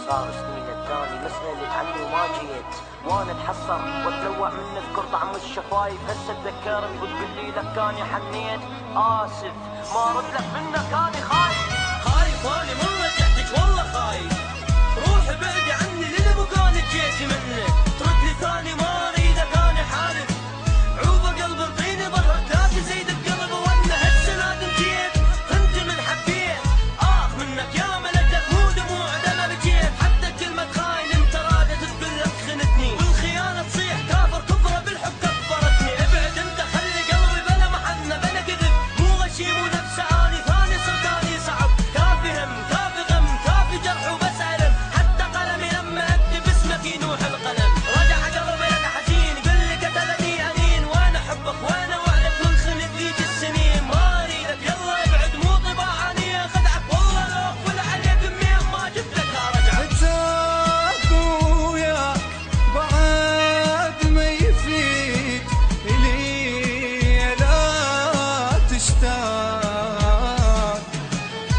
صار سنين الثاني مسألة عني وما جيت وانا اتحسر واتلوع من اذكر طعم الشفايف. هسه تذكرت وتقول لي لك اني حنيت. اسف ما رد لك منك اني خايف. خايف اني من رجعتك والله خايف. روحي بعدي عني للي مكانك جيتي منك. ترد لي ثاني ما اريدك اني حالف. عوبه قلب انطيني ظهرك لا تزيد بقلب. وانا هسه نادم جيت انت من حبيت. اخ منك يا ملكك مو دموع دم بجيت. حتى كلمة خاين انت رادت تقول لك خنتني. والخيانة تصيح كافر كفرة بالحب كفرتني. ابعد انت خلي قلبي بلا محنة بلا كذب. مو غشيم ونفسه اني ثاني صرت اني صعب. كافي هم كافي غم كافي جرح وبس الم. حتى قلمي لما اكتب اسمك ينوح القلم. رجع قلبي لك حزين قل لي قتلني انين. وانا احبك وانا وعدك من خنت ذيك السنين. ما اريدك يلا ابعد مو طباعني اخدعك. والله لو اقفل عليك امين ما جبت لك ارجع. عتاب وياك بعد ما يفيد إلي لا تشتاق.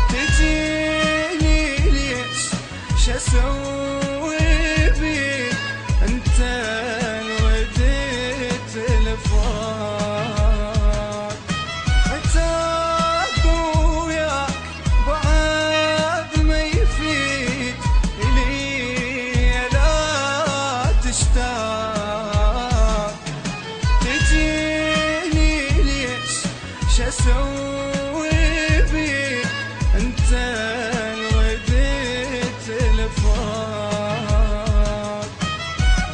تجيني ليش شاسوي بيك انت وديت الفراق. عتاب وياك بعد ما يفيد إلي لا تشتاق. تجيني ليش شاسوي بيك انت وديت الفراق.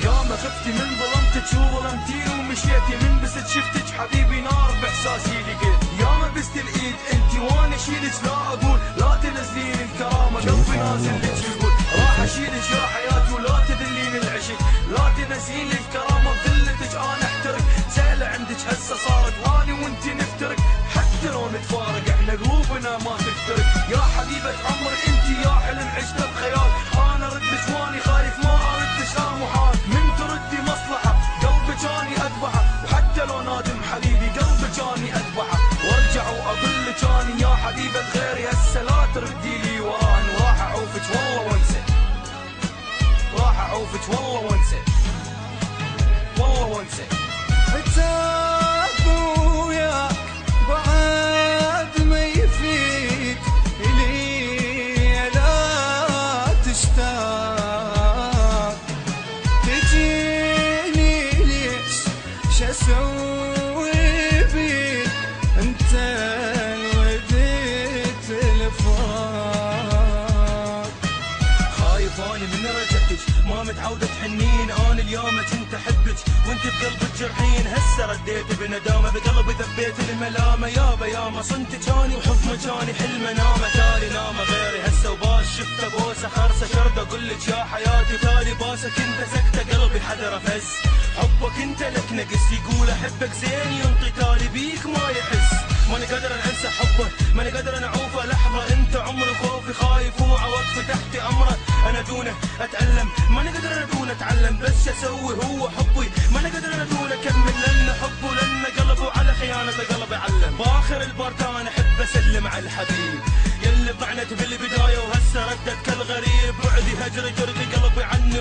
يوم خفتي من ظلمتك وظلمتي ومشيتي. من بست شفتك حبيبي نار باحساسي لقيت. يوم بست الايد انتي وانا اشيلك لا اقول لا تنزلين الكرامه. قلبي نازل لك يقول راح اشيلك يا حياتي ولا تذلين العشق. لا تنزلين الكرامه بذلتك انا احترق. سهله عندك هسه صارت واني وانتي نفترق. حتى لو نتفارق احنا قلوبنا ما تفترق. يا حبيبه عمري انتي يا حلم عشت بخيال. انا ردك واني خايف ما اردش لا محال. من تردي مصلحه قلبك اني اذبحه. وحتى لو نادم حبيبي قلبك اني اذبحه. وارجع واقول لك اني يا حبيبه غيري هسه لا تردي لي وراني. وراح اعوفك والله وانسى. راح اعوفك والله وانسى. والله وانسى. عتاب وياك بعد ما يفيد إلي لا تشتاق. تجيني ليش شاسوي بيك انت وديت الفراق. خايف اني من رجعتك ما متعودة تحنين. انا اليوم كنت احبك وانت بقلبك جرحين. هسه رديت بندامة بقلبي ذبيت الملامة. يابا ياما صنتك اني وحب مكاني حلم نامة. تالي نامة غيري هسه وباس شفته بوسه خرسه شرده. اقول لك يا حياتي تالي باسك انت سكته. قلبي حذر فز حبك انت لك نقص. يقول احبك زين ينطي تالي بيك ما يحس. ماني قادر انسى حبه ماني قادر اعوفه لحظه. انت عمري خوفي خايف وعوضت تحت امره. انا دونه اتالم ماني قادر انا دونه اتعلم. بس اسوي هو حبي ماني قادر انا دونه اكمل. لان حبه لان قلبه على خيانته قلبي علم. باخر البركان احب اسلم على الحبيب يلي ضعنت بالبدايه وهسه ردت كالغريب. بعدي هجري جرقي قلبي عنه